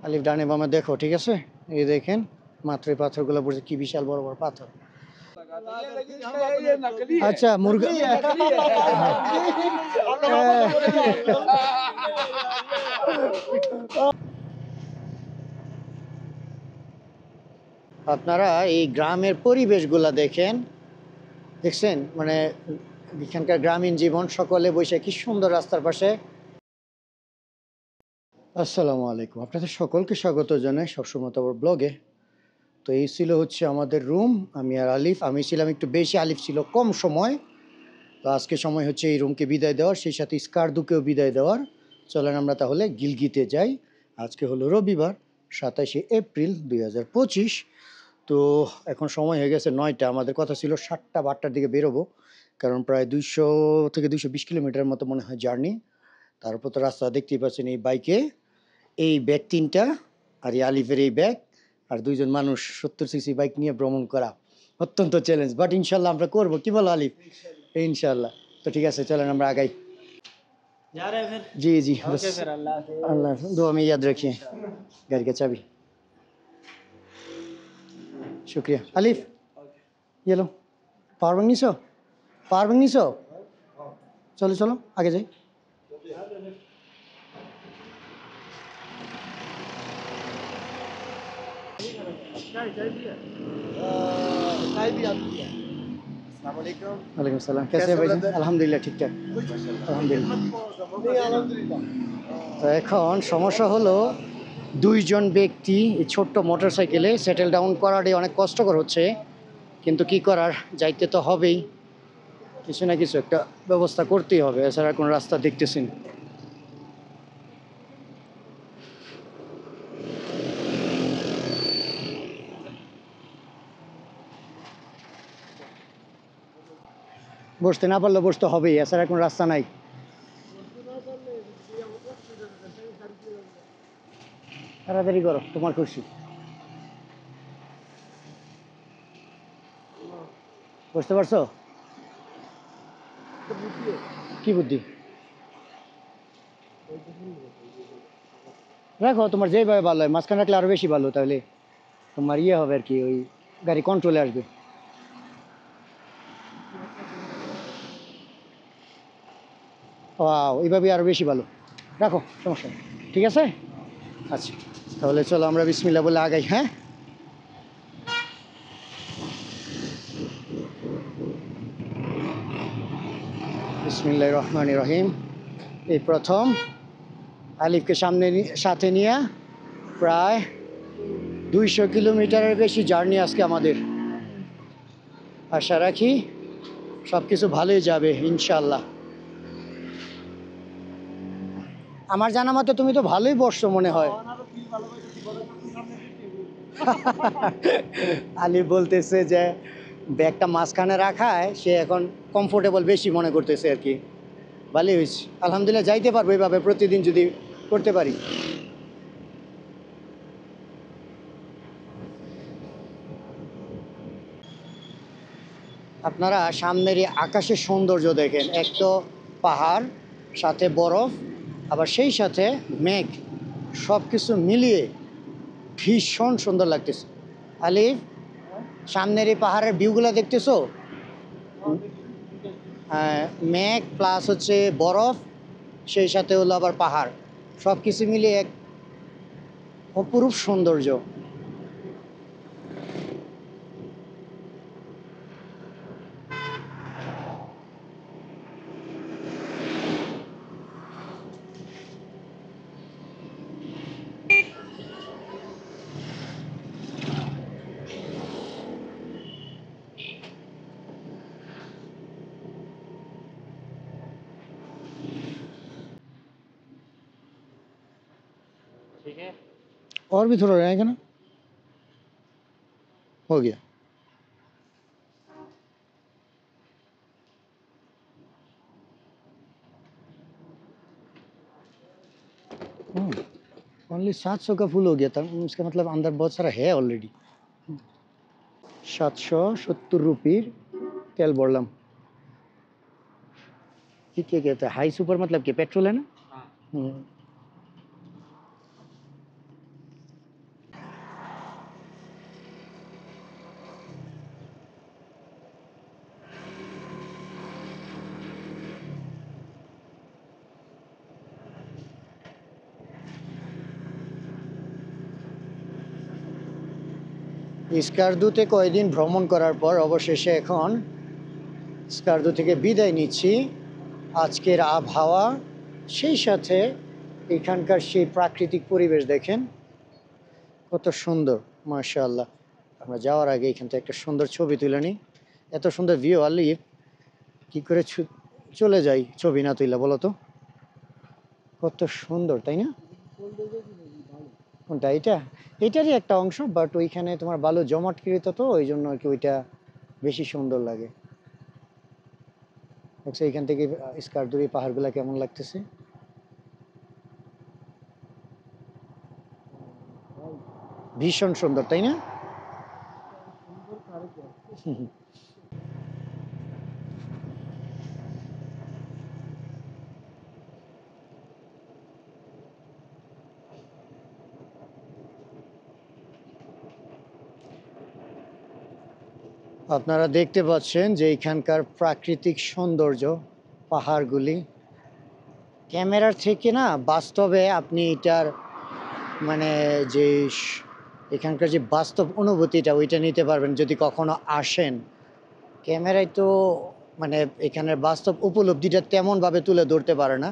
আলিফ ডানে বামে দেখো, ঠিক আছে? এই দেখেন মাত্র এই পাথরগুলো পড়ছে, কি বিশাল বড় বড় পাথর। আচ্ছা মুরগা আপনারা এই গ্রামের পরিবেশগুলা দেখছেন, মানে এখানকার গ্রামীণ জীবন, সকলে বসে কি সুন্দর রাস্তার পাশে। আসসালামু আলাইকুম, আপনাদের সকলকে স্বাগত জানাই সবসময় তো ব্লগে। তো এই ছিল হচ্ছে আমাদের রুম, আমি আর আলিফ। আমি ছিলাম একটু বেশি, আলিফ ছিল কম সময়। তো আজকে সময় হচ্ছে এই রুমকে বিদায় দেওয়ার, সেই সাথে স্কারদুকেও বিদায় দেওয়ার। চলেন আমরা তাহলে গিলগিতে যাই। আজকে হলো রবিবার, 27শে এপ্রিল 2025। তো এখন সময় হয়ে গেছে 9টা। আমাদের কথা ছিল 7টা বা 8টার দিকে বেরোবো, কারণ প্রায় 200 থেকে 220 কিলোমিটার মতো মনে হয় জার্নি। তারপর তো রাস্তা দেখতেই পাচ্ছেন, এই বাইকে এই ব্যাগ 3টা, আর এই আলিফের এই ব্যাগ, আর 2জন মানুষ 70 সিসি বাইক নিয়ে ভ্রমণ করা অত্যন্ত চ্যালেঞ্জ, বাট ইনশাল্লাহ আমরা করবো। কি বলো আলিফ? ইনশাল্লাহ। তো ঠিক আছে, চলেন আমরা আগাই। जी जी बस अल्लाह दुआ में याद रखिए। घर की चाबी, शुक्रिया। अलीफ ये लो, पावर बैंक नहीं सो, पावर बैंक नहीं सो, चलो चलो आगे जाए। वालेकुम सलाम, कैसे हैं भाई? अल्हम्दुलिल्लाह ठीक ठाक, अल्हम्दुलिल्लाह। তো এখন সমস্যা হলো, 2জন ব্যক্তি এই ছোট্ট মোটর সাইকেলে সেটেল ডাউন করাটাই অনেক কষ্টকর হচ্ছে, কিন্তু কি করার, যাইতে তো হবেই, কিছু না কিছু একটা ব্যবস্থা করতেই হবে, এছাড়া কোনো রাস্তা দেখতেছি না। বসতে না পারলে বসতে হবেই, এছাড়া কোনো রাস্তা নাই। তাড়াতাড়ি করো, তোমার খুশি। বুঝতে পারছো? কি বুদ্ধি? রাখো, তোমার যেভাবে ভালো হয়, মাঝখানে রাখলে আরো বেশি ভালো, তাহলে তোমার ইয়ে হবে আর কি, ওই গাড়ি কন্ট্রোলে আসবে। এইভাবে আরো বেশি ভালো, রাখো, সমস্যা নেই, ঠিক আছে। আচ্ছা তাহলে চলো আমরা বিসমিল্লাহ বলে আগাই। হ্যাঁ, বিসমিল্লাহির রহমানির রহিম। এই প্রথম আলিফকে সাথে নিয়ে প্রায় 200 কিলোমিটারের বেশি জার্নি আজকে আমাদের। আশা রাখি সব কিছু ভালোই যাবে ইনশাল্লাহ। আমার জানা মতো তুমি তো ভালোই বসছো মনে হয়। আলিফ বলতেছে যে ব্যাগটা মাঝখানে রাখায় সে এখন কমফোর্টেবল বেশি মনে করতেছে আর কি। ভালোই হয়েছে, আলহামদুলিল্লাহ, যাইতে পারবো এইভাবে প্রতিদিন যদি করতে পারি। আপনারা সামনের এই আকাশের সৌন্দর্য দেখেন, এক তো পাহাড়, সাথে বরফ, আবার সেই সাথে মেঘ, সব কিছু মিলিয়ে ভীষণ সুন্দর লাগতেছে। আলিফ, সামনের এই পাহাড়ের ভিউগুলো দেখতেছো? মেঘ প্লাস হচ্ছে বরফ, সেই সাথে হলো আবার পাহাড়, সব কিছু মিলিয়ে এক অপরূপ সৌন্দর্য। और भी थोड़ा रहेगा ना, हो गया। ओनली 700 का फुल हो गया था, इसका मतलब अंदर बहुत सारा है ऑलरेडी। 770 रुपीर तेल बोललाम। ये क्या कहता है, हाई सुपर मतलब क्या पेट्रोल है ना? স্কারদুতে কয়েকদিন ভ্রমণ করার পর অবশেষে এখন স্কারদু থেকে বিদায় নিচ্ছি। আজকের আবহাওয়া, সেই সাথে এখানকার সেই প্রাকৃতিক পরিবেশ দেখেন কত সুন্দর, মাশাআল্লাহ। আমরা যাওয়ার আগে এখান থেকে একটা সুন্দর ছবি তুলে নিই। এত সুন্দর ভিউ, আলিফ কি করে চলে যাই ছবি না তুইলা বলো তো? কত সুন্দর, তাই না? কোনটা? এটা এটারই একটা অংশ, বাট ওইখানে তোমার বালু জমাটকৃত, তো ওই জন্য আর কি ওইটা বেশি সুন্দর লাগে। দেখছো এখান থেকে স্কারদুই পাহাড়গুলা কেমন লাগতেছে? ভীষণ সুন্দর, তাই না? আপনারা দেখতে পাচ্ছেন যে এখানকার প্রাকৃতিক সৌন্দর্য, পাহাড়গুলি ক্যামেরার থেকে না বাস্তবে আপনি এটার মানে যে এখানকার যে বাস্তব অনুভূতিটা ওইটা নিতে পারবেন যদি কখনো আসেন। ক্যামেরায় তো মানে এখানের বাস্তব উপলব্ধিটা তেমনভাবে তুলে ধরতে পারে না।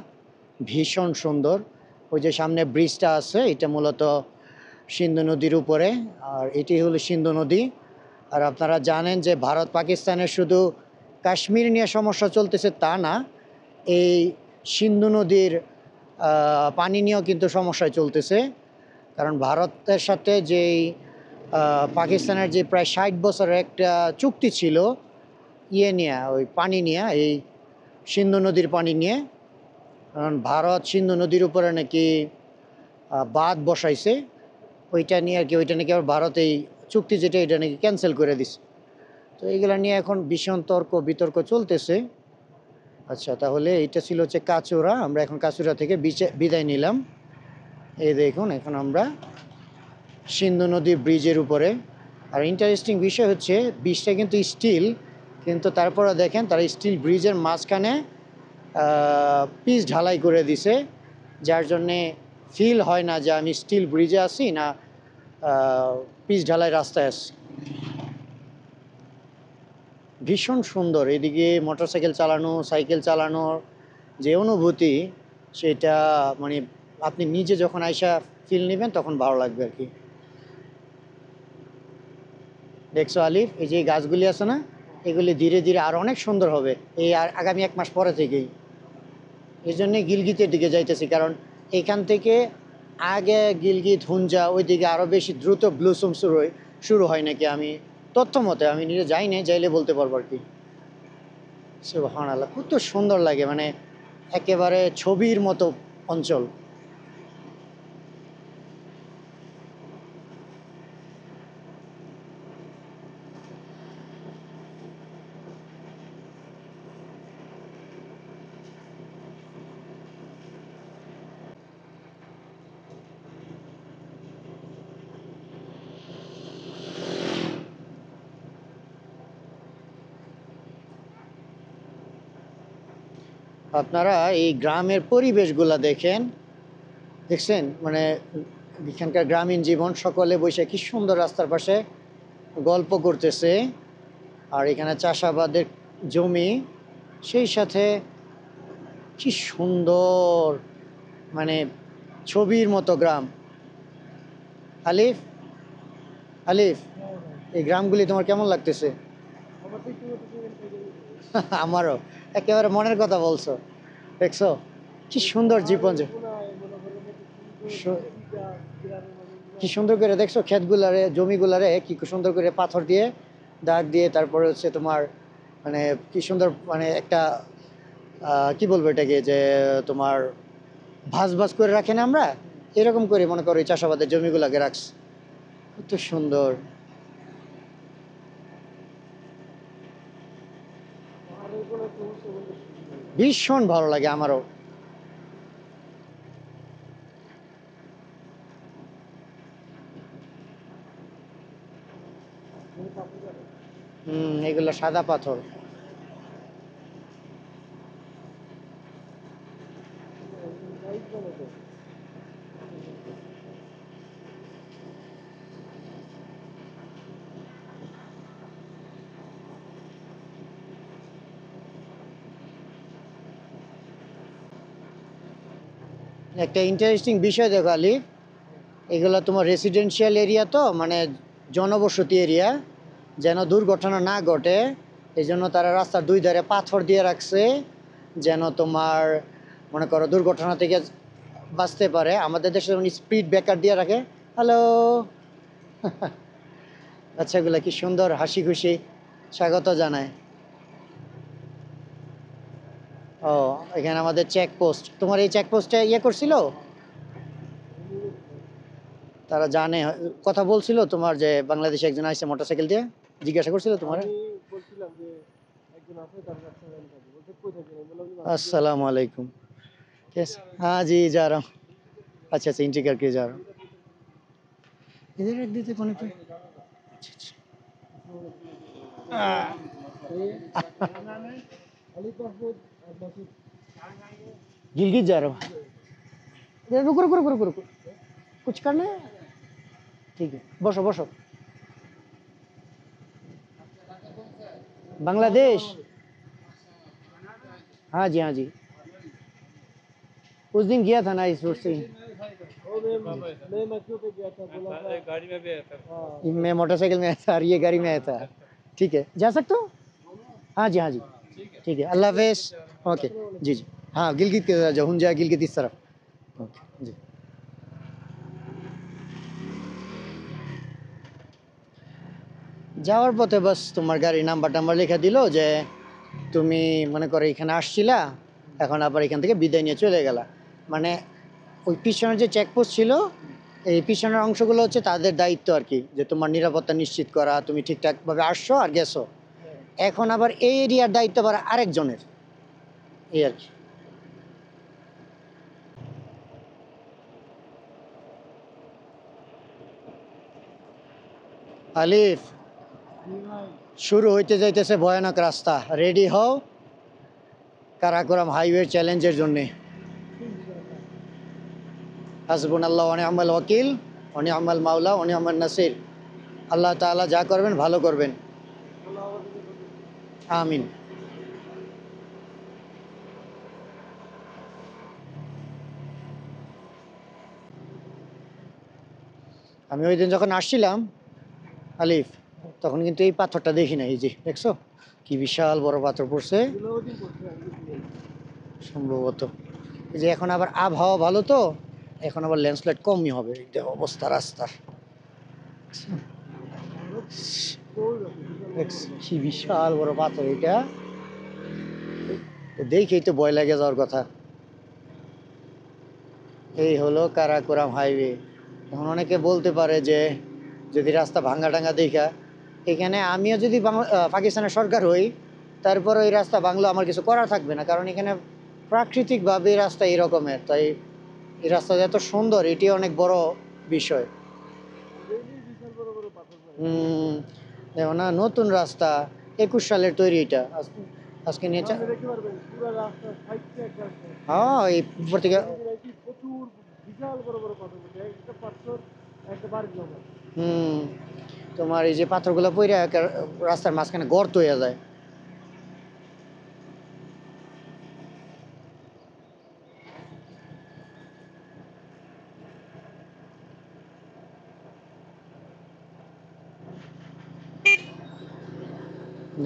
ভীষণ সুন্দর। ওই যে সামনে ব্রিজটা আছে, এটা মূলত সিন্ধু নদীর উপরে, আর এটি হলো সিন্ধু নদী। আর আপনারা জানেন যে ভারত পাকিস্তানের শুধু কাশ্মীর নিয়ে সমস্যা চলতেছে তা না, এই সিন্ধু নদীর পানি নিয়েও কিন্তু সমস্যায় চলতেছে। কারণ ভারতের সাথে যেই পাকিস্তানের যে প্রায় ৬০ বছরের একটা চুক্তি ছিল ইয়ে নিয়ে, ওই পানি নিয়ে, এই সিন্ধু নদীর পানি নিয়ে। কারণ ভারত সিন্ধু নদীর উপরে নাকি বাঁধ বসাইছে, ওইটা নিয়ে আর কি, ওইটা নাকি আবার ভারত এই চুক্তি যেটা এটা নাকি ক্যান্সেল করে দিছে। তো এইগুলা নিয়ে এখন ভীষণ তর্ক বিতর্ক চলতেছে। আচ্ছা, তাহলে এইটা ছিল হচ্ছে কাচুরা। আমরা এখন কাচুরা থেকে বিদায় নিলাম। এই দেখুন এখন আমরা সিন্ধু নদী ব্রিজের উপরে। আর ইন্টারেস্টিং বিষয় হচ্ছে ব্রিজটা কিন্তু স্টিল, কিন্তু তারপরে দেখেন তারা স্টিল ব্রিজের মাঝখানে পিচ ঢালাই করে দিছে, যার জন্যে ফিল হয় না যে আমি স্টিল ব্রিজে আছি না পিচ ঢালাই রাস্তায় আছি। ভীষণ সুন্দর। এদিকে মোটরসাইকেল চালানো, সাইকেল চালানোর যে অনুভূতি, সেটা মানে আপনি নিজে যখন আইসা ফিল নেবেন তখন ভালো লাগবে আর কি। দেখছো আলিফ, এই যে গাছগুলি আছে না, এগুলি ধীরে ধীরে আরো অনেক সুন্দর হবে এই আর আগামী 1 মাস পরে থেকেই। এই জন্যে গিলগিতের দিকে যাইতেছি, কারণ এখান থেকে আগে গিলগিত হুঞ্জা ওইদিকে আরো বেশি দ্রুত ব্লুসুম শুরু হয় নাকি, আমি তথ্য মতে, আমি নিজে যাই নাই, যাইলে বলতে পারবো আর কি। সুবহানাল্লাহ, কত সুন্দর লাগে, মানে একেবারে ছবির মতো অঞ্চল। আপনারা এই গ্রামের পরিবেশগুলা দেখেন, দেখছেন মানে এখানকার গ্রামীণ জীবন, সকলে বসে কি সুন্দর রাস্তার পাশে গল্প করতেছে। আর এখানে চাষাবাদের জমি, সেই সাথে কি সুন্দর, মানে ছবির মতো গ্রাম। আলিফ, আলিফ, এই গ্রামগুলি তোমার কেমন লাগতেছে? আমারও একেবারে মনের কথা বলছো। দেখছো কি সুন্দর জীবন, কি সুন্দর করে দেখছো ক্ষেতগুলারে, জমিগুলারে কি সুন্দর করে পাথর দিয়ে দাগ দিয়ে, তারপরে হচ্ছে তোমার মানে কি সুন্দর, মানে একটা কি বলবো এটাকে, যে তোমার ভাঁজ ভাঁজ করে রাখে না আমরা, এরকম করে মনে করো এই চাষাবাদের জমিগুলাকে রাখছে। কত সুন্দর, ভীষণ ভালো লাগে আমারও। এগুলো সাদা পাথর। একটা ইন্টারেস্টিং বিষয় দেখো আলিফ, এগুলো তোমার রেসিডেন্সিয়াল এরিয়া, তো মানে জনবসতি এরিয়া, যেন দুর্ঘটনা না ঘটে এই জন্য তারা রাস্তার দুই ধারে পাথর দিয়ে রাখছে, যেন তোমার মনে করো দুর্ঘটনা থেকে বাঁচতে পারে। আমাদের দেশে যেমন স্পিড ব্রেকার দিয়ে রাখে। হ্যালো, বাচ্চাগুলো কি সুন্দর হাসি খুশি স্বাগত জানায়। ও, এখানে আমাদের চেকপোস্ট। তোমার এই চেকপোস্টে ইয়ে করছিল, তারা জানে, কথা বলছিল তোমার যে বাংলাদেশে একজন আসছে মোটরসাইকেল দিয়ে, জিজ্ঞাসা করছিল তোমার। अस्सलाम वालेकुम, कैसे? हाँ जी, जा रहा हूँ। अच्छा अच्छा, एंट्री करके जा रहा हूँ। इधर रख देते कोने पे। अच्छा अच्छा। गिलगित जा रहा हूँ। इधर रुको रुको रुको रुको रुको, कुछ करना है? ठीक है, बसो बसो। बांग्लादेश? हाँ जी हाँ जी, उस दिन गया था ना इस रोड से ही। मैं मोटरसाइकिल में आया था और ये गाड़ी में आया था। ठीक है, जा सकते हो? हाँ जी हाँ जी, ठीक है, अल्लाह हाफिज। ओके जी जी, हाँ गिलगित के तरफ जाओ, हुंजा गिलगित इस तरफ। ओके जी। যাওয়ার পথে বাস তোমার গাড়ির নাম্বার টাম্বার লেখা দিল যে তুমি মনে করো এখানে আসছিলা, এখন আবার এখান থেকে বিদায় নিয়ে চলে গেলা। মানে ওই পিছনের যে চেকপোস্ট ছিল, এই পিছনের অংশগুলো হচ্ছে তাদের দায়িত্ব আর কি, যে তোমার নিরাপত্তা নিশ্চিত করা, তুমি ঠিকঠাকভাবে আসছো আর গেছো। এখন আবার এই এরিয়ার দায়িত্ব আবার আরেকজনের, এই আর কি। আলিফ, শুরু হইতে যাইতেছে ভয়ানক রাস্তা, রেডি হও কারাকোরাম হাইওয়ে চ্যালেঞ্জের জন্যে। হাসবুনাল্লাহ ওয়া নি'মাল ওয়াকিল ওয়া নি'মাল মাওলা ওয়া নি'মান নাসির। আল্লাহ তাআলা যা করবেন ভালো করবেন, আমিন। আমি ওই দিন যখন আসছিলাম আলিফ, তখন কিন্তু এই পাথরটা দেখি না, এই যে দেখছো কি বিশাল বড় পাথর পড়ছে সম্ভবত। এই যে এখন আবার আবহাওয়া ভালো, তো এখন আবার ল্যান্ডস্লাইড কমই হবে। এই দেখো অবস্থা রাস্তার, কি বিশাল বড় পাথর এটা, দেখেই তো ভয় লাগে যাওয়ার কথা। এই হলো কারাকোরাম হাইওয়ে। এখন অনেকে বলতে পারে যে যদি রাস্তা ভাঙ্গা টাঙ্গা দেখা, এখানে আমিও যদি পাকিস্তানের সরকার হই, তারপর ওই রাস্তা বাংলা আমার কিছু করা থাকবে না, কারণ এখানে প্রাকৃতিকভাবে এই রাস্তা এরকমের। তাই এই রাস্তা এত সুন্দর, এটি অনেক বড় বিষয়। দেখো না, নতুন রাস্তা 21 সালের তৈরি এটা, আজকে নিয়ে হ্যাঁ এই উপর থেকে হুম, তোমার এই যে পাথরগুলো পইরা রাস্তার মাঝখানে গর্ত হয়ে যায়।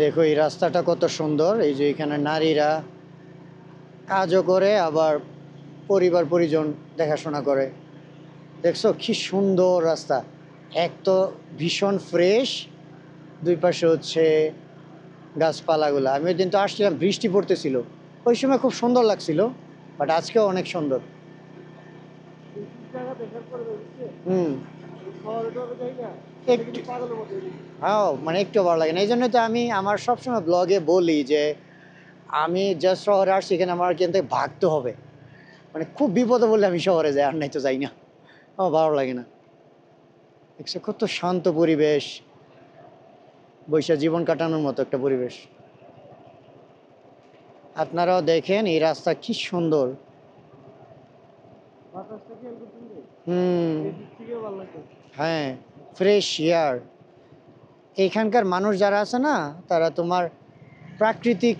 দেখো এই রাস্তাটা কত সুন্দর, এই যে এখানে নারীরা কাজও করে আবার পরিবার পরিজন দেখাশোনা করে। দেখছো কি সুন্দর রাস্তা, এক তো ভীষণ ফ্রেশ, দুই পাশে হচ্ছে গাছপালাগুলো। আমি ওই দিন তো আসছিলাম, বৃষ্টি পড়তেছিল, ওই সময় খুব সুন্দর লাগছিল, বাট আজকেও অনেক সুন্দর। হুম, একটু হ্যাঁ, মানে একটু ভালো লাগে না। এই জন্য তো আমি আমার সবসময় ব্লগে বলি যে আমি জাস্ট শহরে আসছি, এখানে আমার এখান থেকে ভাগতে হবে, মানে খুব বিপদে বললে আমি শহরে যাই, আর নাই তো যাই না, আমার ভালো লাগে না। দেখছো কত শান্ত পরিবেশ, বৈশা জীবন কাটানোর মতো একটা পরিবেশ। আপনারাও দেখেন এই রাস্তা কি সুন্দর। হুম, হ্যাঁ, ফ্রেশ এয়ার। এইখানকার মানুষ যারা আছে না, তারা তোমার প্রাকৃতিক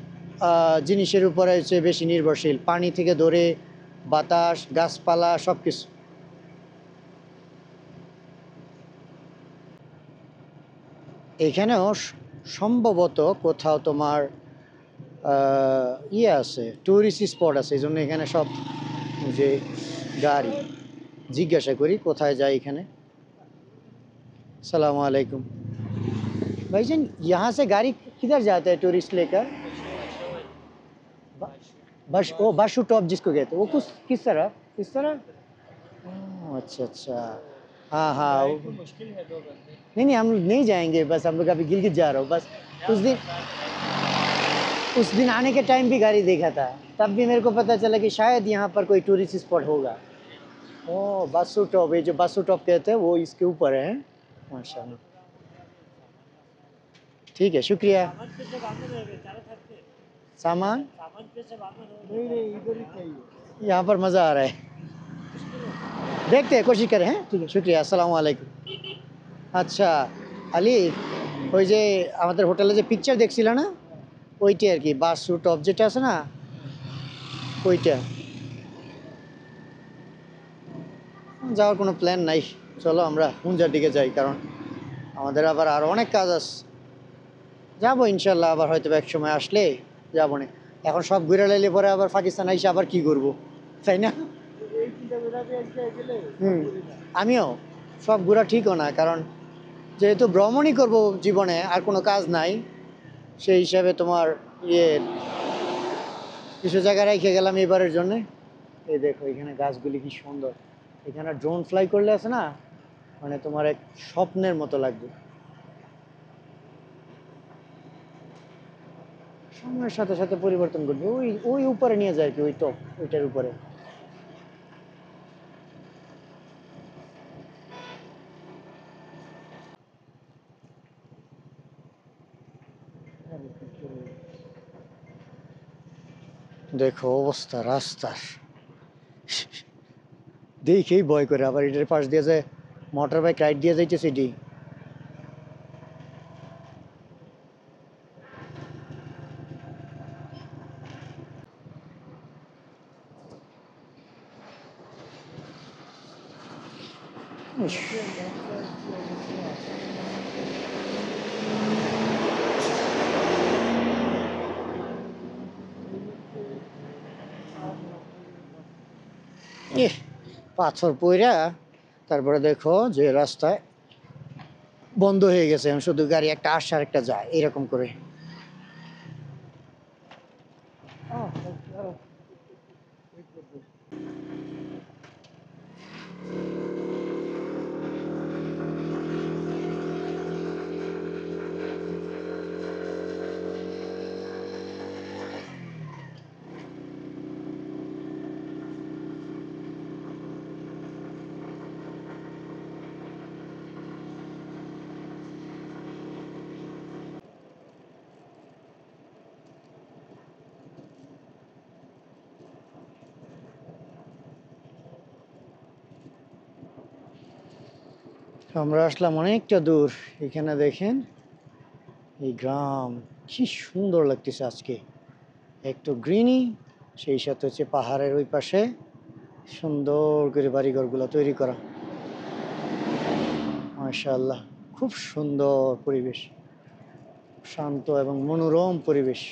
জিনিসের উপরে হচ্ছে বেশি নির্ভরশীল, পানি থেকে ধরে বাতাস, গাছপালা সবকিছু। এখানেও সম্ভবত কোথাও তোমার ইয়ে আছে, টুরিস্ট স্পট আছে, এই জন্য এখানে সব যে গাড়ি। জিজ্ঞাসা করি কোথায় যায় এখানে। सलाम वालेकुम भाईजान, यहाँ से गाड़ी किधर जाता है टूरिस्ट लेकर? बस वो बाशू टॉप जिसको कहते हैं वो कुछ किस तरह, किस तरह? अच्छा अच्छा, हाँ हाँ नहीं नहीं, हम लोग नहीं जाएंगे, बस हम लोग अभी गिलगित जा रहा हूँ बस। उस दिन आने के टाइम भी गाड़ी देखा था, तब भी मेरे को पता चला कि शायद यहाँ पर कोई टूरिस्ट स्पॉट होगा। ओ बासु टॉप, ये जो बासु टॉप कहते हैं वो इसके ऊपर है। माशाल्लाह, ठीक है, शुक्रिया। सामान यहाँ पर मज़ा आ रहा है, देखते हैं, कोशिश करें। हैं, ठीक है, शुक्रिया, अस्सलाम वालेकुम। আচ্ছা আলি, ওই যে আমাদের হোটেলে যে পিকচার দেখছিল না, ওইটাই আর কি, বাসু টপ যেটা আছে না, ওইটা। যাওয়ার কোনো প্ল্যান নাই, চলো আমরা হুঞ্জার দিকে যাই, কারণ আমাদের আবার আরও অনেক কাজ আছে। যাবো ইনশাল্লাহ, আবার হয়তো এক সময় আসলে যাবো না। এখন সব ঘুরে লাইলে পরে আবার পাকিস্তান এসে আবার কি করবো, তাই না? আমিও সব ঘোরা ঠিকও না, কারণ যেহেতু ভ্রমণই করব জীবনে, আর কোনো কাজ নাই, সেই হিসাবে তোমার ইয়ে কিছু জায়গায় রেখে গেলাম এবারের জন্যে। এই দেখো এখানে গাছগুলি কি সুন্দর, এখানে ড্রোন ফ্লাই করলে আছে না, মানে তোমার এক স্বপ্নের মতো লাগবে। সময়ের সাথে সাথে পরিবর্তন করবে, ওই ওই উপরে নিয়ে যায় কি, ওই টপ, ওইটার উপরে। দেখো অবস্থা রাস্তার, দেখেই ভয় করে, আবার এটার পাশ দিয়ে যায় মোটর বাইক রাইড দিয়ে যাইতেছে এটি। পাথর পইরা, তারপরে দেখো যে রাস্তায় বন্ধ হয়ে গেছে, শুধু গাড়ি একটা আসে আর একটা যায়, এরকম করে। আমরা আসলাম অনেকটা দূর, এখানে দেখেন এই গ্রাম কি সুন্দর লাগতেছে আজকে, একটু গ্রিনি, সেই সাথে হচ্ছে পাহাড়ের ওই পাশে সুন্দর করে বাড়িঘরগুলো তৈরি করা। মাশাআল্লাহ, খুব সুন্দর পরিবেশ, শান্ত এবং মনোরম পরিবেশ।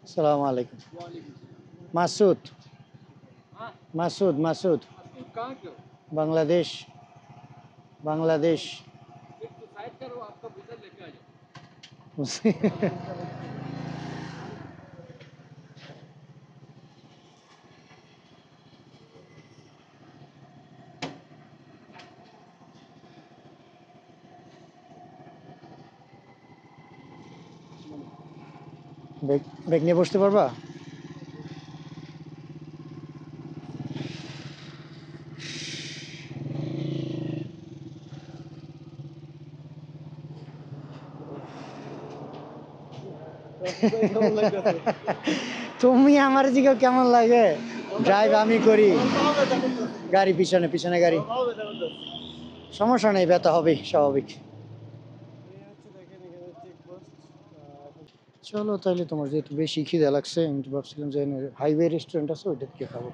আসসালামু আলাইকুম। মাসুদ, মাসুদ, মাসুদ, বাংলাদেশ, বাংলাদেশ। ব্যাগ ব্যাগ নিয়ে বসতে পারবা? তুমি আমার জিগো কেমন লাগে? ড্রাইভ আমি করি, গাড়ি পিছনে পিছনে গাড়ি, সমস্যা নেই, ব্যথা হবেই, স্বাভাবিক। চলো তাহলে, তোমার যেহেতু বেশি খিদে লাগছে, আমি তো ভাবছিলাম যে হাইওয়ে রেস্টুরেন্ট আছে ওইটা থেকে খাবো।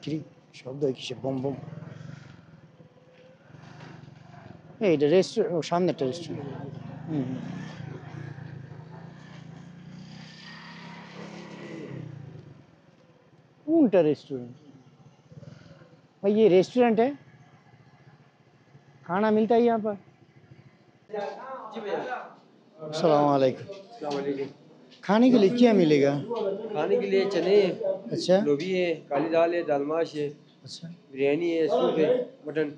কি শব্দ হয় কিসে, বম বম? এইটা রেস্টুরেন্ট, ও সামনে একটা রেস্টুরেন্ট। হুম হুম। कौन-सा रेस्टोरेंट? भाई ये रेस्टोरेंट है, खाना मिलता है यहाँ पर? अस्सलाम वालेकुम। खाने के लिए क्या मिलेगा? खाने के लिए चने, अच्छा लोबी है, काली दाल है, दालमाश है, अच्छा। बिरयानी है, सूप है, मटन।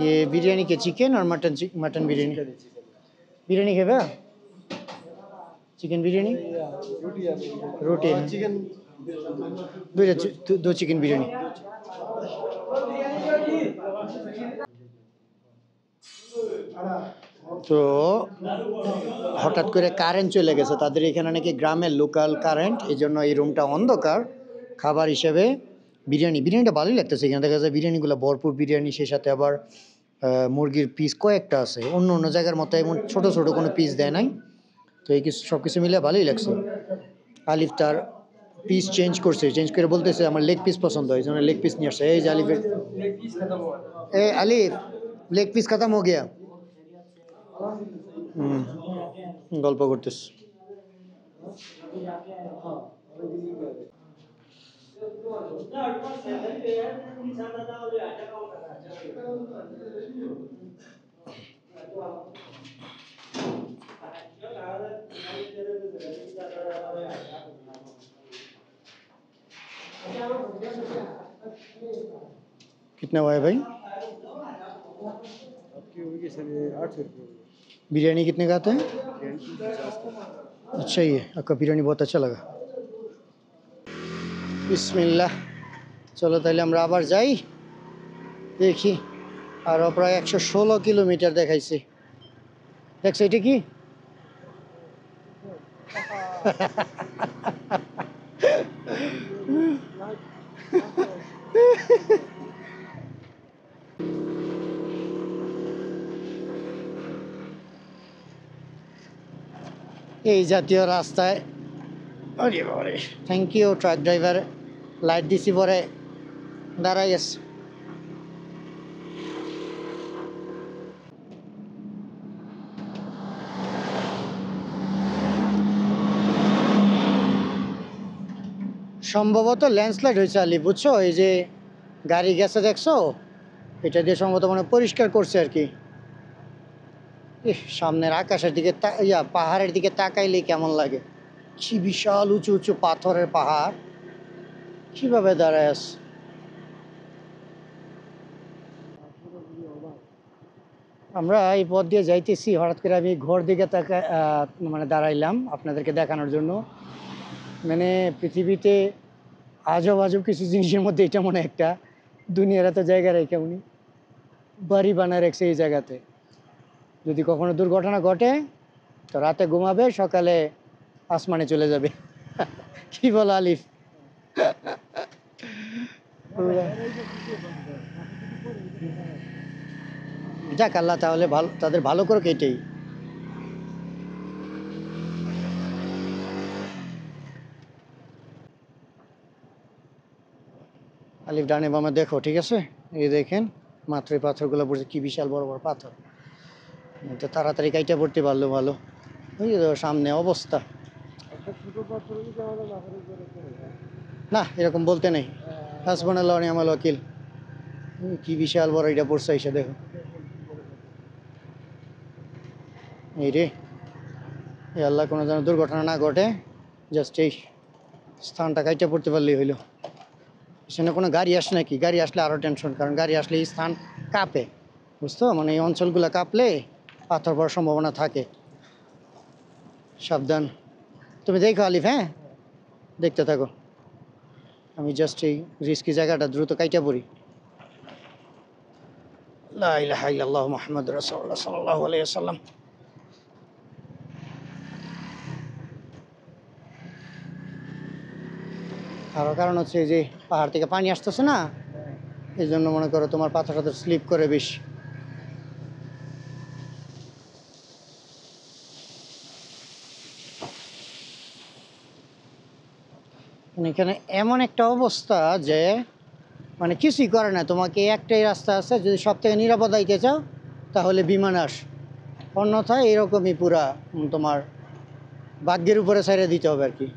ये बिरयानी के चिकन और मटन बिरयानी। बिरयानी खाबा? चिकन बिरयानी? रोटी है। चिकन दो चिकन बिरयानी। তো হঠাৎ করে কারেন্ট চলে গেছে, তাদের এখানে নাকি গ্রামের লোকাল কারেন্ট, এই জন্য এই রুমটা অন্ধকার। খাবার হিসেবে বিরিয়ানিটা ভালোই লাগতেছে, এখানে দেখা যায় বিরিয়ানিগুলো ভরপুর বিরিয়ানি, সেই সাথে আবার মুরগির পিস কয়েকটা আছে, অন্য অন্য জায়গার মতো এমন ছোট ছোট কোনো পিস দেয় নাই। তো এই কিছু সব কিছু মিলে ভালোই লাগছে। আলিফ তার পিস চেঞ্জ করে বলতেছে আমার লেগ পিস পছন্দ হয়, এই জন্য লেগ পিস নিয়ে আসছে। এই যে আলিফের, এ আলিফ লেগ পিস খতম হো গিয়া। হুম, গল্প করতেছে। कितना हुआ है भाई? आपकी होगी सर 800 रुपये। बिरयानी कितने का आता है? अच्छा, ये आपका बिरयानी बहुत अच्छा लगा। বিসমিল্লাহ। চলো তাহলে আমরা আবার যাই, দেখি। আরও প্রায় 116 কিলোমিটার দেখাইছি। দেখছো এটা কি? এই জাতীয় রাস্তায়, আরে বাবারে, thank you truck driver, light দিছি পরে দাঁড়াই আছে। সম্ভবত ল্যান্ডস্লাইড হয়েছে আলি, বুঝছো? এই যে গাড়ি গেছে দেখছো, এটা দিয়ে সম্ভবত মানে পরিষ্কার করছে আর কি। সামনের আকাশের দিকে পাহাড়ের দিকে তাকাইলে কেমন লাগে, কি বিশাল উঁচু উঁচু পাথরের পাহাড়, কিভাবে দাঁড়ায় আছে। আমরা এই পথ দিয়ে যাইতেছি, হঠাৎ করে আমি ঘর দিকে মানে দাঁড়াইলাম আপনাদেরকে দেখানোর জন্য। মানে পৃথিবীতে আজব আজব কিছু জিনিসের মধ্যে এটা মনে একটা, দুনিয়ার এত জায়গা রেখে উনি বাড়ি বানায় রাখছে এই জায়গাতে। যদি কখনো দুর্ঘটনা ঘটে তো রাতে ঘুমাবে, সকালে আসমানে চলে যাবে। কি বলো আলিফ? যাক, আল্লাহ তাহলে ভালো, তাদের ভালো করে এটাই। আলিফ ডানে বামে দেখো, ঠিক আছে? এই দেখেন মাত্র এই পাথরগুলো পড়ছে, কি বিশাল বড় বড় পাথর। তো তাড়াতাড়ি কাইটা পড়তে পারলো ভালো। ওই যে সামনে অবস্থা, না এরকম বলতে নেই। হাসবুনাল্লাহ ওয়া নি'মাল ওয়াকিল। কি বিশাল বড় এটা পড়ছে, এসে দেখো। এই রে, এই আল্লাহ কোনো যেন দুর্ঘটনা না ঘটে, জাস্ট এই স্থানটা কাইটা পড়তে পারলেই হইলো। এখানে কোনো গাড়ি আসে নাকি? গাড়ি আসলে আরও টেনশন, কারণ গাড়ি আসলে এই স্থান কাঁপে, বুঝতো? মানে এই অঞ্চলগুলো কাঁপলে পাথর পড়ার সম্ভাবনা থাকে। সাবধান। তুমি দেখো আলিফ, হ্যাঁ দেখতে থাকো, আমি জাস্ট এই রিস্কি জায়গাটা দ্রুত কাইটা পড়ি। লা ইলাহা ইল্লাল্লাহু মুহাম্মাদুর রাসূলুল্লাহ সাল্লাল্লাহু আলাইহি ওয়াসাল্লাম। আরও কারণ হচ্ছে এই যে পাহাড় থেকে পানি আসতেছে না, এই জন্য মনে করো তোমার পাথর টাথর স্লিপ করে বেশি। মানে এখানে এমন একটা অবস্থা যে মানে কিছুই করে না, তোমাকে একটাই রাস্তা আছে, যদি সব থেকে নিরাপদ হইতে চাও তাহলে বিমান আস, অন্যথায় এরকমই পুরা তোমার ভাগ্যের উপরে ছেড়ে দিতে হবে আর কি।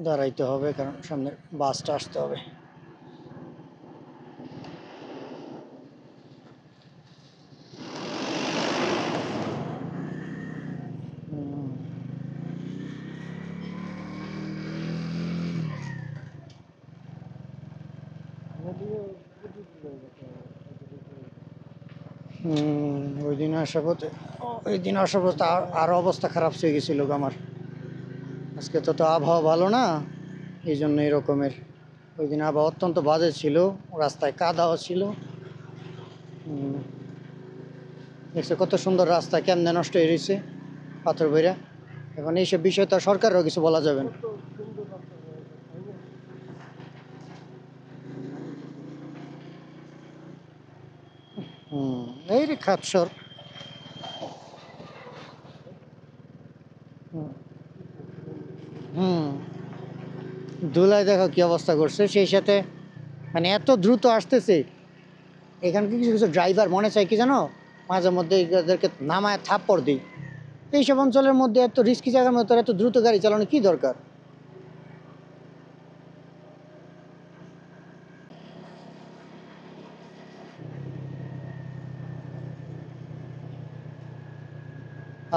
দাঁড়াইতে হবে কারণ সামনে বাসটা আসতে হবে। ওই দিন আসার পথে, ওই দিন আসার পথে আরও অবস্থা খারাপ হয়ে গেছিল আমার। আজকে তো আবহাওয়া ভালো না, এই জন্য এরকমের। ওই দিন আবহাওয়া অত্যন্ত বাজে ছিল, রাস্তায় কাদাও ছিল। দেখছো কত সুন্দর রাস্তা কেমনে নষ্ট হয়ে রয়েছে পাথর বইরা। এখন এইসব বিষয় তো সরকারেরও কিছু বলা যাবে না। এই রে খাপসর। হুম, ধুলায় দেখো কি অবস্থা করছে, সেই সাথে মানে এত দ্রুত আসতেছে। এখানকার কিছু কিছু ড্রাইভার মনে চায় কি জানো, মাঝে মধ্যে এদেরকে নামায় থাপ্পড় দিই। এইসব অঞ্চলের মধ্যে এত রিস্কি জায়গার মধ্যে এত দ্রুত গাড়ি চালানো কি দরকার?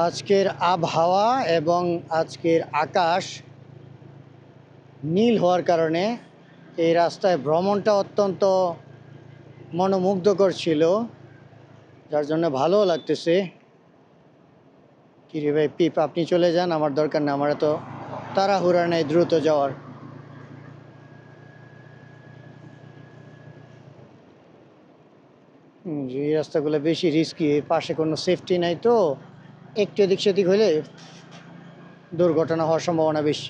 আজকের আবহাওয়া এবং আজকের আকাশ নীল হওয়ার কারণে এই রাস্তায় ভ্রমণটা অত্যন্ত মনোমুগ্ধকর ছিল, যার জন্য ভালোও লাগতেছে। কিরে ভাই পিপ, আপনি চলে যান, আমার দরকার না, আমার এত তাড়াহুড়া নেই দ্রুত যাওয়ার। যে এই রাস্তাগুলো বেশি রিস্কি, পাশে কোনো সেফটি নাই তো, একটু এদিক সেদিক হলে দুর্ঘটনা হওয়ার সম্ভাবনা বেশি।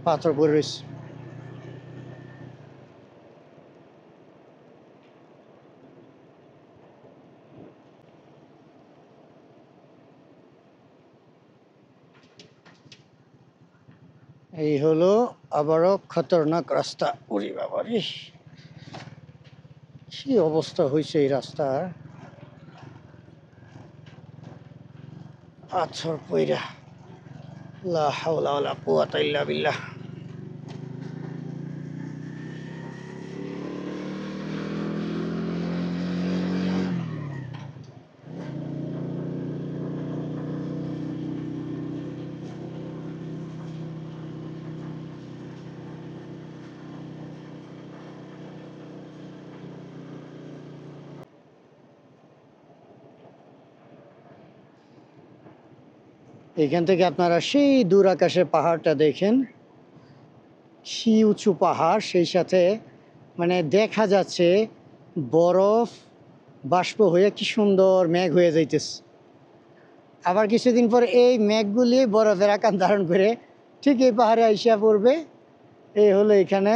পাথর পড়ে রয়েছে। এই হলো আবারও খতরনাক রাস্তা। উরি বাবা রে, কি অবস্থা হয়েছে এই রাস্তার, পাথর পইরা। লা হাওলা ওয়ালা কুওয়াতা ইল্লা বিল্লাহ। এখান থেকে আপনারা সেই দূর আকাশের পাহাড়টা দেখেন, কি উঁচু পাহাড়, সেই সাথে মানে দেখা যাচ্ছে বরফ বাষ্প হয়ে কি সুন্দর মেঘ হয়ে যাইতেছে। আবার কিছুদিন পর এই মেঘগুলি বরফের আকার ধারণ করে ঠিক এই পাহাড়ে আইসা পড়বে। এই হলো এখানে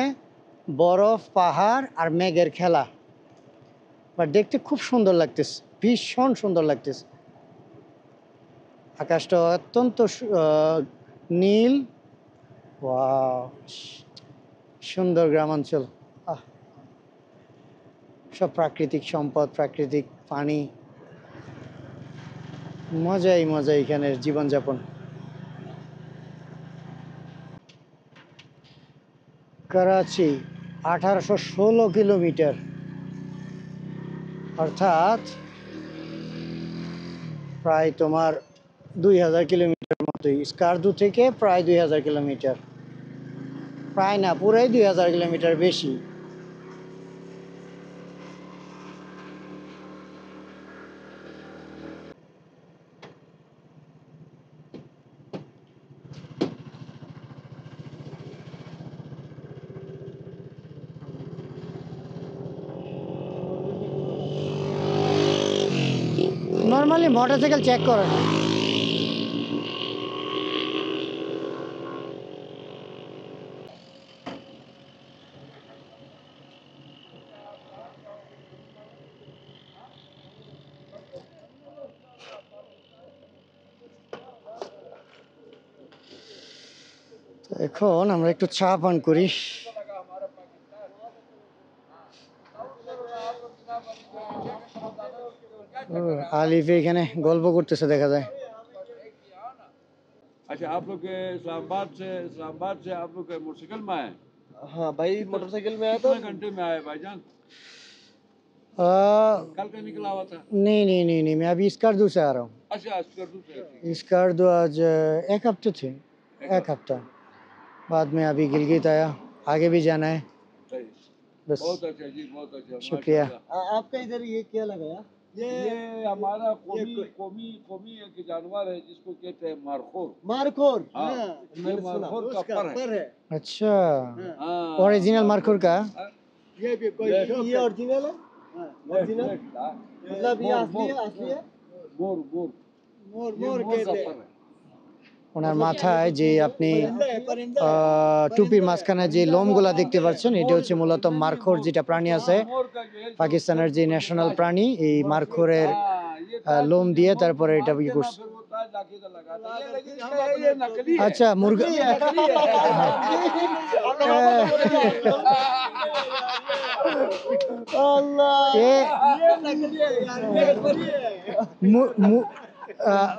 বরফ, পাহাড় আর মেঘের খেলা। বা দেখতে খুব সুন্দর লাগতেছে, ভীষণ সুন্দর লাগতেছে। আকাশটা অত্যন্ত নীল। ওয়াও, সুন্দর গ্রামাঞ্চল। আহ, সব প্রাকৃতিক সম্পদ, প্রাকৃতিক পানি, মজাই মজা এখানের জীবনযাপন। করাচি 1816 কিলোমিটার, অর্থাৎ প্রায় তোমার 2000 কিলোমিটার মতোই। স্কারদু থেকে প্রায় 2000 কিলোমিটার, প্রায় না পুরাই 2000 কিলোমিটার বেশি। খালি মোটরসাইকেল চেক করেন। তো এখন আমরা একটু চা পান করি। আলিফ এখানে গল্প করতেছে দেখা যায়। अच्छा आप लोग के इस्लामाबाद से आप लोग के मोटरसाइकिल में आए? हाँ भाई मोटरसाइकिल में आया था। कितने घंटे में आए भाईजान? आ, कल का निकला हुआ था? नहीं, मैं अभी स्कार्दू से आ रहा हूँ। अच्छा अस्करदू से। स्कार्दू आज 1 हफ्ते थे, 1 हफ्ता बाद में अभी गिलगित आया, आगे भी जाना है सही। बस। बहुत अच्छा जी, बहुत अच्छा, शुक्रिया। माशाल्लाह। आपका इधर ये क्या लगाया? ये हमारा कौमी एक जानवर है जिसको कहते हैं मारखोर। मारखोर। हाँ, हाँ, ये मैंने सुना। मारखोर का उसका पर है। है। अच्छा, हाँ, ओरिजिनल मार्कोर का। ये भी कोई ये ओरिजिनल है? हाँ, ओरिजिनल मतलब ये असली है, असली है? मोर मोर मोर ये मोर मोर का कहते पर हैं। है। ওনার মাথায় যে আপনি परिंदा টুপির মাঝখানে যে লোমগুলা দেখতে পাচ্ছেন এটা হচ্ছে মূলত মারখোর যেটা প্রাণী আছে मोर का जो है পাকিস্তানের যে ন্যাশনাল প্রাণী, এই মারখোরের हाँ, ये ताज লোম जो দিয়ে मोर তারপরে को এটা मारते কি ना, করছে। फिर वो ताज लाके तो लगाते हैं। लेकिन ये नकली है। আচ্ছা মুরগা अल्लाह ये ये नकली है यार, ये असली है।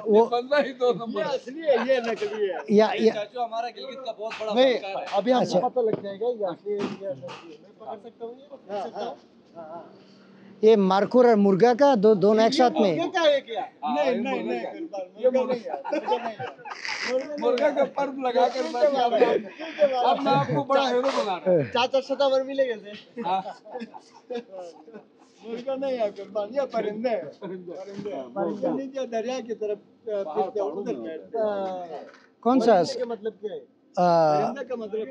वो बंदा ही दो नंबर ये है। असली है, ये नकली है। या चाचू हमारा गिलगित का बहुत बड़ा फनकार है। अभी अच्छा। हमको पता लग जाएगा ये असली है या नकली है। मैं पकड़ सकता हूँ ये? पकड़ सकता हूँ? ये मारखोर और मुर्गा का दोनों एक साथ में। ये क्या है क्या? हाँ, नहीं ये नहीं मुर्गा नहीं का- कुर्बान, ये मुर्गा मुर्गा- नहीं है, मुर्गा नहीं है। मुर्गा का पर्द लगा कर अपने आप को बड़ा हीरो बना रहा है। चाचा शतावर मिलेंगे से। हाँ, मुर्गा नहीं है कुर्बान, ये परिंदे हैं। परिंदे नीचे दरिया की तरफ फिरते हैं, उधर बैठते हैं। कौन सा परिंदे का मतलब क्या है? परिंदे का मतलब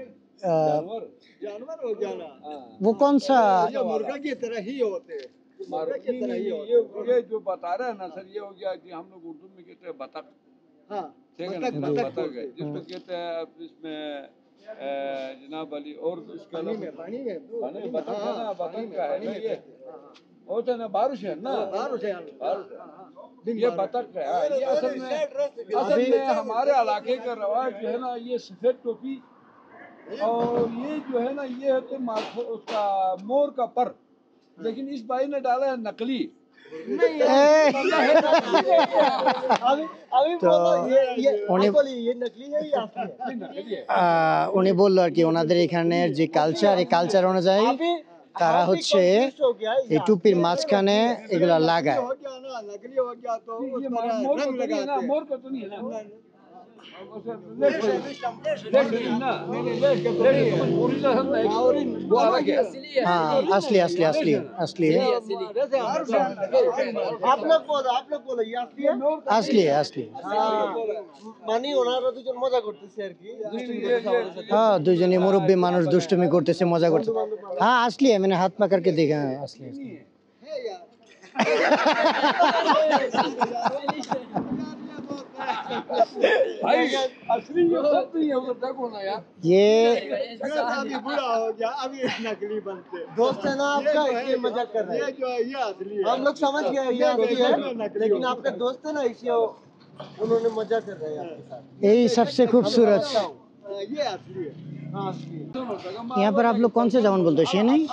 जानवर। जानवर हो जाना। हाँ। वो कौन सा ये मुर्गा की तरह ही होते हैं। मुर्गा की तरह ही होते हैं। ये जो बता रहे हैं ना सर, ये हो गया कि हम लोग उर्दू में कहते हैं बतख। हाँ, ठीक है बतख ना, बतख बतख बोलते है हैं। जिसको कहते हैं अब इसमें जनाब अली और इसका पानी में पानी पानी बतख है ना, बतख पानी में, का है पानी ना में ये। करते हैं। हाँ, होता है ना बारिश है ना, बाहर से बारिश है। ये बतख है। हाँ, ये असल में हमारे इलाके का रवाज जो है ना, ये सफेद टोपी और ये जो है ना, ये होते उसका मोर का पर। लेकिन इस भाई ने डाला है नकली। अभी तो बोलो ये उन्हें- आपको ये नकली है या असली है? नकली है। উনি বললো আর কি ওনাদের এখানের যে কালচার, এই কালচার অনুযায়ী তারা হচ্ছে এই টুপির মাঝখানে এগুলা লাগায়। हो गया ना, नकली हो गया तो ये उस मोर पर को रंग तो नहीं है ना, लगाते हैं। मोर को तो नहीं है ना। वो अलग है। हाँ असली असली असली असली है, आप लोग बोलो ये असली है? असली है असली। মানে ওনারা দুজন মজা করতেছে আর কি, দুষ্টুমি করতেছে আমাদের সাথে। हाँ দুজনে মুরব্বী মানুষ দুষ্টুমি করতেছে, মজা করতেছে। हाँ असली है, मैंने हाथ पकड़ के देखा है, असली असली। है यार। भाई असली ये सब नहीं है, उधर देखो ना यार। ये अभी बुरा हो गया, अभी नकली बनते। दोस्त है ना आपका, इसलिए मजाक कर रहे हैं। ये जो है ये असली है। हम लोग समझ गए ये असली है, लेकिन आपके दोस्त है ना, इसलिए उन्होंने मजाक कर रहे हैं आपके साथ। यही सबसे खूबसूरत। ये असली है। हाँ असली है। यहाँ पर आप लोग कौन से जामुन बोलते हो, शे नहीं?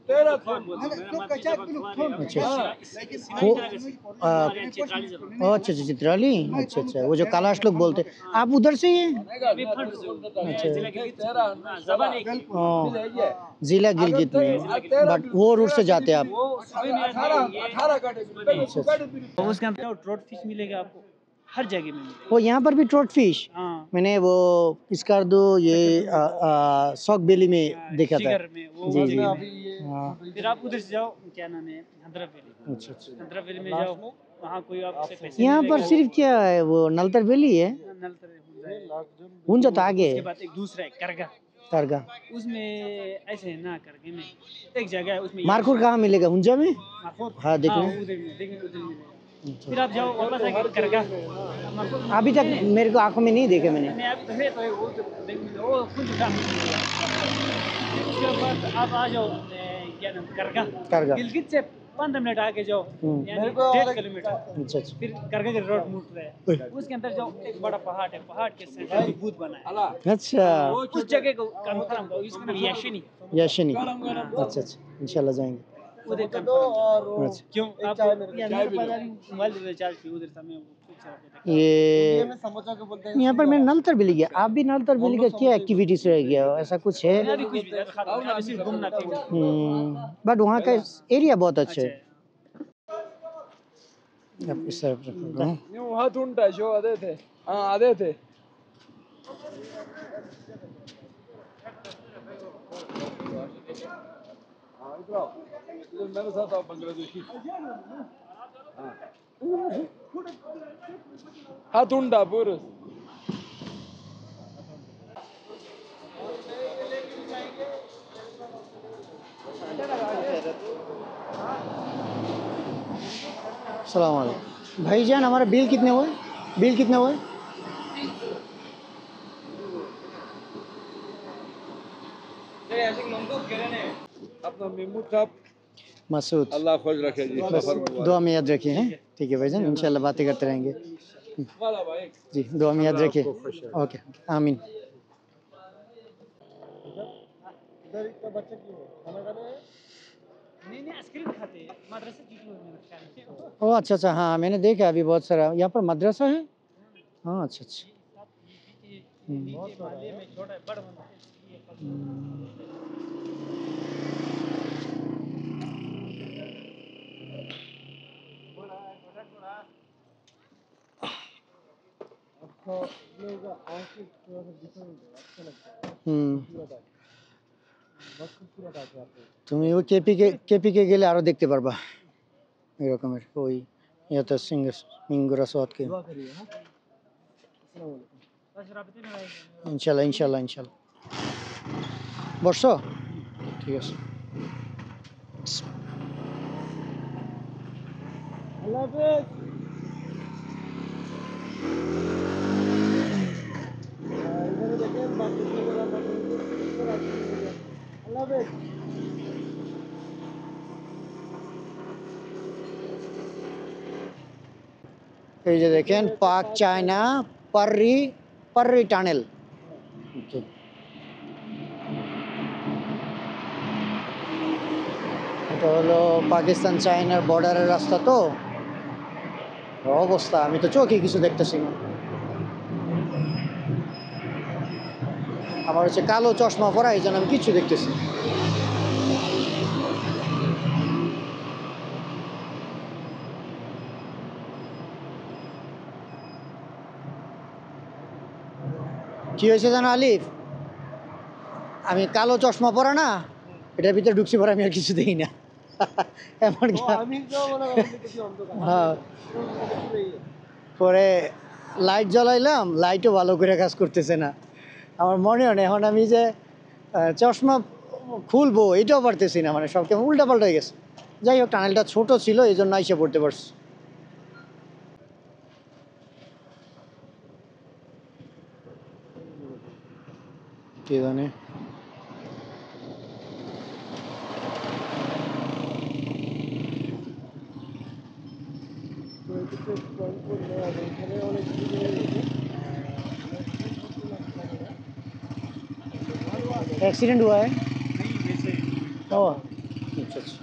तेरह अच्छा वो अच्छा अच्छा चित्राली, अच्छा अच्छा वो जो कैलाश लोग बोलते, आप उधर से ही हैं? ओ, जिला गिलगित में, बट वो रूट से जाते हैं आप? 18 का और उसके अंदर ट्रॉट फिश मिलेगा आपको, हर जगह में मिलेगा। वो यहाँ पर भी ट्रॉट फिश हाँ, मैंने वो स्कार्दो ये सॉक बेली में देखा था। शिगर में वो जी, जगह जी। में। हाँ फिर आप उधर से जाओ, क्या नाम है, हंद्रा वैली। अच्छा अच्छा। हंद्रा वैली में जाओ, वहाँ कोई आपसे पैसे यहाँ नहीं पर लेगा। सिर्फ क्या है, वो नलतर वैली है, नलतर हो जाए। हुंजा तो आगे उसके है। बाद एक दूसरा है करगा, कारगा उसमें ऐसे है ना करके में एक जगह है उसमें मारखुर कहाँ मिलेगा? हुंजा में? माखोर हाँ, देखने। उधर में देखने उधर मिलेगा। अच्छा। फिर आप जाओ वापस आके करगा माखोर अभी तक मेरे को आंखों में नहीं देखे मैंने। नहीं अभी तो है तो वो तो देखने वो कुछ काम मिलेगा। उसके बाद आप आ जाओ क्या नाम करगा कारगा। गिलगित से 15 मिनट आगे जाओ यानी मेरे को 1.5 किलोमीटर अच्छा अच्छा। फिर करगा के रोड मुड़ रहा है उसके अंदर जाओ एक बड़ा पहाड़ है पहाड़ के सेंटर में भूत बना है अच्छा उस जगह को कंफर्म करो इसका नाम याशिनी याशिनी। अच्छा अच्छा, इंशाल्लाह जाएंगे। उधर दो कंफर्म और वो अच्छा। क्यों एक आप चाय मेरे को। या मेरे पास अभी मोबाइल रिचार्ज की उधर समय ये में समोसा को बोलते हैं यहाँ पर मैंने नलतर बिली गया। आप भी नलतर बिली का क्या एक्टिविटीज रह गया ऐसा कुछ है? मैं अभी कुछ भी ज्यादा खाता नहीं, अभी सिर्फ घूमना फिरना बट वहाँ का एरिया बहुत अच्छा अच्छा है। है। अब इस तरफ रख रहा हूँ। ನೀವು ಹಾತುಂಟಾ ಶೋ ಅದೇ थे हाँ ಅದೇ थे हाँ इधर आओ इधर मेरे साथ आओ बांग्लादेशी हाँ हातुंडा पूरा सलाम वालेकुम भाईजान, हमारा बिल कितने हुए? बिल कितने हुए? अपना महमूद साहब मसूद, अल्लाह खुश रखे जी बस सफर मुबारक दुआ में याद रखिए हैं। ठीक है भाईजान, इंशाल्लाह बातें करते रहेंगे वाला भाई जी। दुआ में याद रखिए। ओके, आमीन। इधर का बच्चा क्यों है? खाना खाने है? नहीं आइसक्रीम खाते हैं मदरसे की में रखा है ओ अच्छा अच्छा, हाँ मैंने देखा अभी बहुत सारा यहाँ पर मदरसा है। हाँ अच्छा अच्छा। नीचे माले में छोटा बड़ा आपको लोगों का आंखें थोड़ा सा डिफरेंट है, अच्छा लगता है। बहुत खूबसूरत আছে আপনি। তুমি ওই কেপিকে গেলে আরো দেখতে পারবা এরকমের ওই ইয়াতে সিঙ্গুরা সোয়াদকে। दुआ करिए हाँ। अस्सलाम वालेकुम। बस राबते में रहेंगे ইনশাল্লাহ ইনশাল্লাহ ইনশাল্লাহ। বসছো? ঠিক আছে। अल्लाह हाफिज। इधर देखिए बाकी लोग अल्लाह हाफिज। এই যে দেখেন পাক চায়না পার্রি পার্রি টানেল। এটা হলো পাকিস্তান চায়নার বর্ডারের রাস্তা। তো অবস্থা আমি তো চোখে কিছু দেখতেছি না। আমার হচ্ছে কালো চশমা পরা, এই জন্য আমি কিছু দেখতেছি। কি হয়েছে জানো আলিফ, আমি কালো চশমা পরা না, এটার ভিতরে ঢুকছি পরে আমি আর কিছু দেখি না এমন तो আমি তো মনে করেন কিছু অন্ধকার। হ্যাঁ, পরে লাইট জ্বালাইলাম, লাইটও ভালো করে কাজ করতেছে না। আমার মনে হয় না এখন আমি যে চশমা খুলবো এটাও পারতেছি না, মানে সব কেমন উল্টা পাল্টা হয়ে গেছে। যাই হোক, টানেলটা ছোট ছিল এই জন্য এসে পড়তে পারছি। কে জানে। एक्सीडेंट हुआ है? ओ अच्छा अच्छा।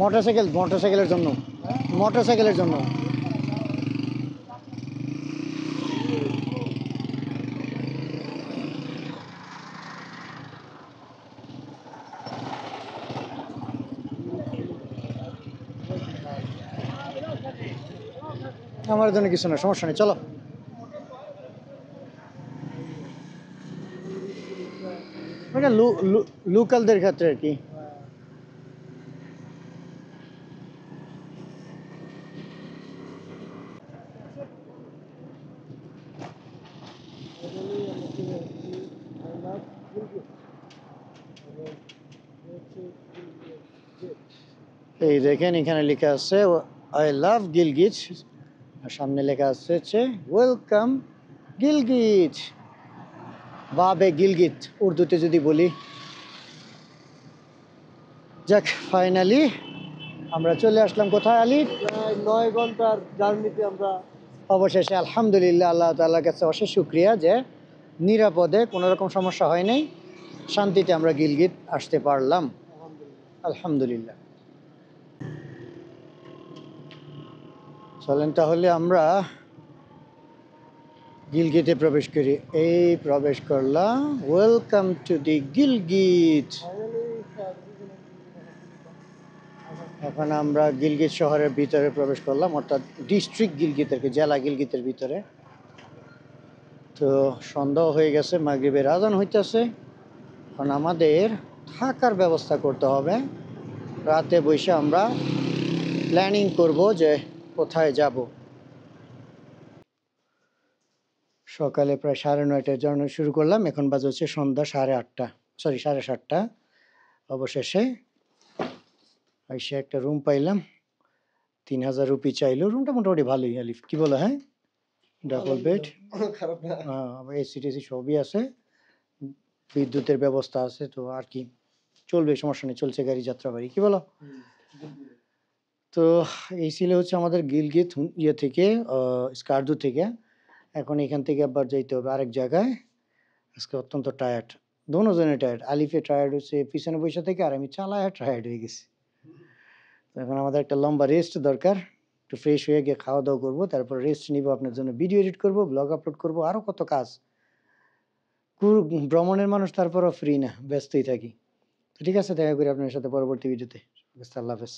মোটরসাইকেলের জন্য, মোটরসাইকেলের জন্য। আমার জন্য কিছু না, সমস্যা নেই, চলো। লোকালদের ক্ষেত্রে আর কি। এই দেখেন এখানে লেখা আছে আই লাভ গিলগিট, আর সামনে লেখা আছে হচ্ছে ওয়েলকাম গিলগিট, বাবে গিলগিট উর্দুতে যদি বলি। যাক, ফাইনালি আমরা চলে আসলাম কোথায় আলী? প্রায় 9 ঘন্টার জার্নিতে আমরা অবশেষে আলহামদুলিল্লাহ, আল্লাহ তাআলার কাছে অশেষ শুকরিয়া যে নিরাপদে কোনো রকম সমস্যা হয় নাই, শান্তিতে আমরা গিলগিট আসতে পারলাম, আলহামদুলিল্লাহ। চলেন তাহলে আমরা গিলগিটে প্রবেশ করি। এই প্রবেশ করলাম, ওয়েলকাম টু দি গিলগিট। এখন আমরা গিলগিট শহরের ভিতরে প্রবেশ করলাম, অর্থাৎ ডিস্ট্রিক্ট গিলগিত আর কি, জেলা গিলগিতের ভিতরে। তো সন্ধ্যা হয়ে গেছে, মাগরিবের আজান হইতেছে। কারণ আমাদের থাকার ব্যবস্থা করতে হবে, রাতে বসে আমরা প্ল্যানিং করব যে কোথায় যাব। সকালে প্রায় 9:30টায় জার্নি শুরু করলাম, এখন বাজে হচ্ছে সন্ধ্যা 8:30, সরি 7:30। অবশেষে এসে একটা রুম পাইলাম, 3000 রুপি চাইলো। রুমটা মোটামুটি ভালোই আলিফ, কি বলো? হ্যাঁ, ডাবল বেড, খারাপ না। আবার এসি টেসি সবই আছে, বিদ্যুতের ব্যবস্থা আছে, তো আর কি চলবে, সমস্যা নেই, চলছে গাড়ি যাত্রাবাড়ি, কি বলো? তো এই ছিল হচ্ছে আমাদের গিলগিত ইয়ে থেকে, স্কারদু থেকে। এখন এখান থেকে আবার যাইতে হবে আরেক জায়গায়। আজকে অত্যন্ত টায়ার্ড, দোনোজনে টায়ার্ড। আলিফে টায়ার্ড হচ্ছে পিছনে বসে থেকে, আর আমি চালায় টায়ার্ড হয়ে গেছি। তো এখন আমাদের একটা লম্বা রেস্ট দরকার, একটু ফ্রেশ হয়ে গিয়ে খাওয়া দাওয়া করবো, তারপর রেস্ট নিব, আপনার জন্য ভিডিও এডিট করবো, ব্লগ আপলোড করবো, আরও কত কাজ। ভ্রমণের মানুষ, তারপরও ফ্রি না, ব্যস্তই থাকি। তো ঠিক আছে, দেখা করি আপনার সাথে পরবর্তী ভিডিওতে। আল্লাহ হাফেজ।